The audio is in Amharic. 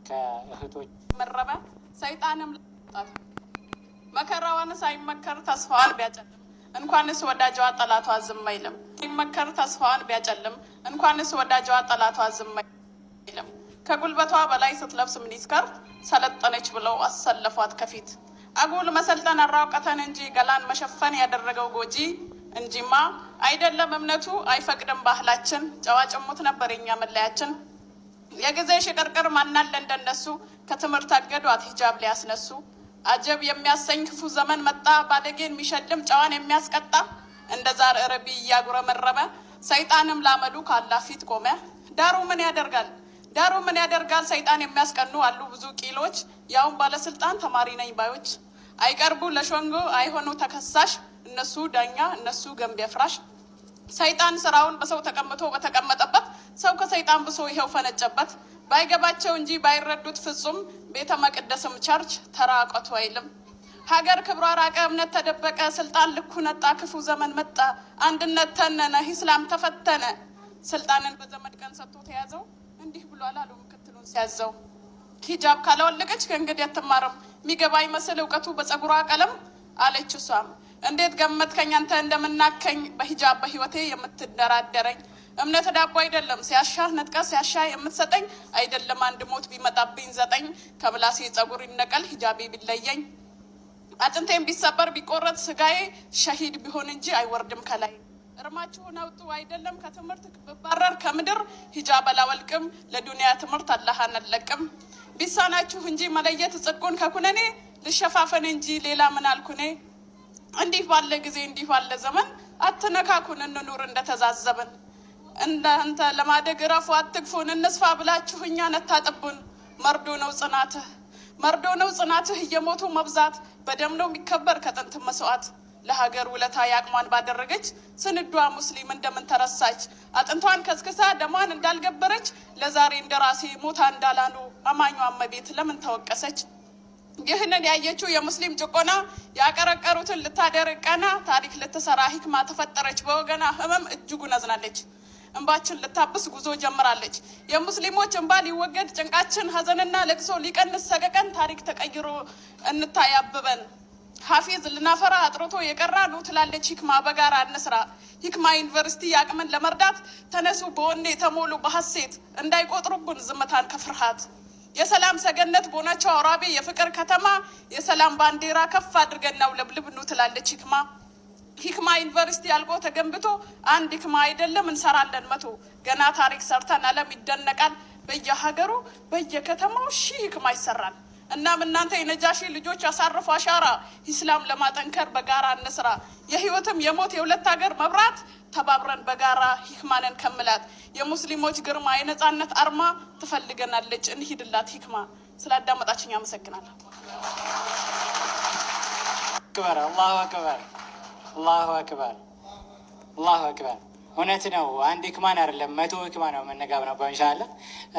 ከእህቶች መረበ ሰይጣንም ጣት መከራዋን ሳይመከር ተስፋዋን ቢያጨልም እንኳንስ ወዳጇ ጠላቷ ዝም አይልም። ሳይመከር ተስፋዋን ቢያጨልም እንኳንስ ወዳጇ ጠላቷ ዝም አይልም። ከጉልበቷ በላይ ስትለብስ ሚኒስከር ሰለጠነች ብለው አሰለፏት ከፊት። አጉል መሰልጠን አራውቀተን እንጂ ገላን መሸፈን ያደረገው ጎጂ እንጂማ አይደለም እምነቱ አይፈቅድም ባህላችን። ጨዋ ጭሙት ነበር የኛ መለያችን። የጊዜ ሽቅርቅር ማናለ እንደነሱ ከትምህርት አገዷት ሂጃብ ሊያስነሱ። አጀብ የሚያሰኝ ክፉ ዘመን መጣ ባለጌን የሚሸልም ጨዋን የሚያስቀጣ። እንደ ዛር ረቢ እያጉረመረመ ሰይጣንም ላመሉ ካላ ፊት ቆመ። ዳሩ ምን ያደርጋል ሰይጣን የሚያስቀኑ አሉ ብዙ ቂሎች። ያውን ባለስልጣን ተማሪ ነኝ ባዮች አይቀርቡ ለሾንጎ አይሆኑ ተከሳሽ። እነሱ ዳኛ እነሱ ገንቢ አፍራሽ። ሰይጣን ስራውን በሰው ተቀምጦ በተቀመጠበት ሰው ከሰይጣን ብሶ ይሄው ፈነጨበት። ባይገባቸው እንጂ ባይረዱት ፍጹም ቤተ መቅደስም ቸርች ተራቆቱ አይልም። ሀገር ክብሯ ራቀ እምነት ተደበቀ ስልጣን ልኩ ነጣ ክፉ ዘመን መጣ። አንድነት ተነነ ኢስላም ተፈተነ ስልጣንን በዘመድ ቀን ሰጥቶ ተያዘው። እንዲህ ብሏል አሉ ምክትሉን ሲያዘው። ሂጃብ ካላወለቀች ከእንግዲህ አትማርም ሚገባ ይመስል እውቀቱ በፀጉሯ ቀለም አለች እሷም። እንዴት ገመትከኝ አንተ እንደምናከኝ በሂጃብ በህይወቴ የምትደራደረኝ። እምነት ዳቦ አይደለም ሲያሻህ ነጥቀ ሲያሻህ የምትሰጠኝ አይደለም አንድ ሞት ቢመጣብኝ ዘጠኝ። ከምላሴ ፀጉር ይነቀል ሂጃቤ ቢለየኝ አጥንቴን ቢሰበር ቢቆረጥ ስጋዬ ሸሂድ ቢሆን እንጂ አይወርድም ከላይ። እርማችሁን አውጡ አይደለም ከትምህርት ብባረር ከምድር ሂጃብ አላወልቅም ለዱንያ ትምህርት አላህን አለቅም። ቢሳናችሁ እንጂ መለየት ጽድቁን ከኩነኔ ልሸፋፈን እንጂ ሌላ ምን አልኩኔ። እንዲህ ባለ ጊዜ እንዲህ ባለ ዘመን አትነካኩን እንኑር እንደተዛዘብን። እናንተ ለማደግ ረፉ አትግፉን እንስፋ ብላችሁ እኛን አታጥቡን። መርዶ ነው ጽናትህ እየሞቱ መብዛት በደም ነው የሚከበር ከጥንት መስዋዕት። ለሀገር ውለታ ያቅሟን ባደረገች ስንዷ ሙስሊም እንደምን ተረሳች። አጥንቷን ከስክሳ ደሟን እንዳልገበረች ለዛሬ እንደራሴ ሞታ እንዳላሉ አማኟ እመቤት ለምን ተወቀሰች። ይህንን ያየችው የሙስሊም ጭቆና ያቀረቀሩትን ልታደርቅ ቀና ታሪክ ልትሰራ ሂክማ ተፈጠረች በወገና ህመም እጅጉን አዝናለች። እንባችን ልታብስ ጉዞ ጀምራለች። የሙስሊሞች እንባ ሊወገድ ጭንቃችን ሀዘንና ለቅሶ ሊቀንስ ሰቀቀን ታሪክ ተቀይሮ እንታያብበን። ሀፊዝ ልናፈራ አጥሮቶ የቀራ ነው ትላለች ሂክማ በጋራ እንስራ። ሂክማ ዩኒቨርሲቲ አቅምን ለመርዳት ተነሱ በወኔ ተሞሉ በሐሴት እንዳይቆጥሩብን ዝምታን ከፍርሃት። የሰላም ሰገነት ቦናቸው አውራቤ የፍቅር ከተማ የሰላም ባንዲራ ከፍ አድርገን ነው ለብልብ ነው ትላለች ሂክማ። ሂክማ ዩኒቨርሲቲ አልቆ ተገንብቶ አንድ ሂክማ አይደለም እንሰራለን መቶ። ገና ታሪክ ሰርተን ዓለም ይደነቃል በየሀገሩ በየከተማው ሺህ ሂክማ ይሰራል። እናም እናንተ የነጃሺ ልጆች ያሳርፉ አሻራ ኢስላም ለማጠንከር በጋራ እንስራ። የህይወትም የሞት የሁለት ሀገር መብራት ተባብረን በጋራ ሂክማንን ከመላት። የሙስሊሞች ግርማ የነጻነት አርማ ትፈልገናለች እንሂድላት ሂክማ። ስላዳመጣችኝ አመሰግናለሁ። አክበር አላሁ አክበር አላሁ አክበር አላሁ አክበር። እውነት ነው አንድ ሂክማን አይደለም 100 ሂክማ ነው መነጋብ ነው ኢንሻአላህ።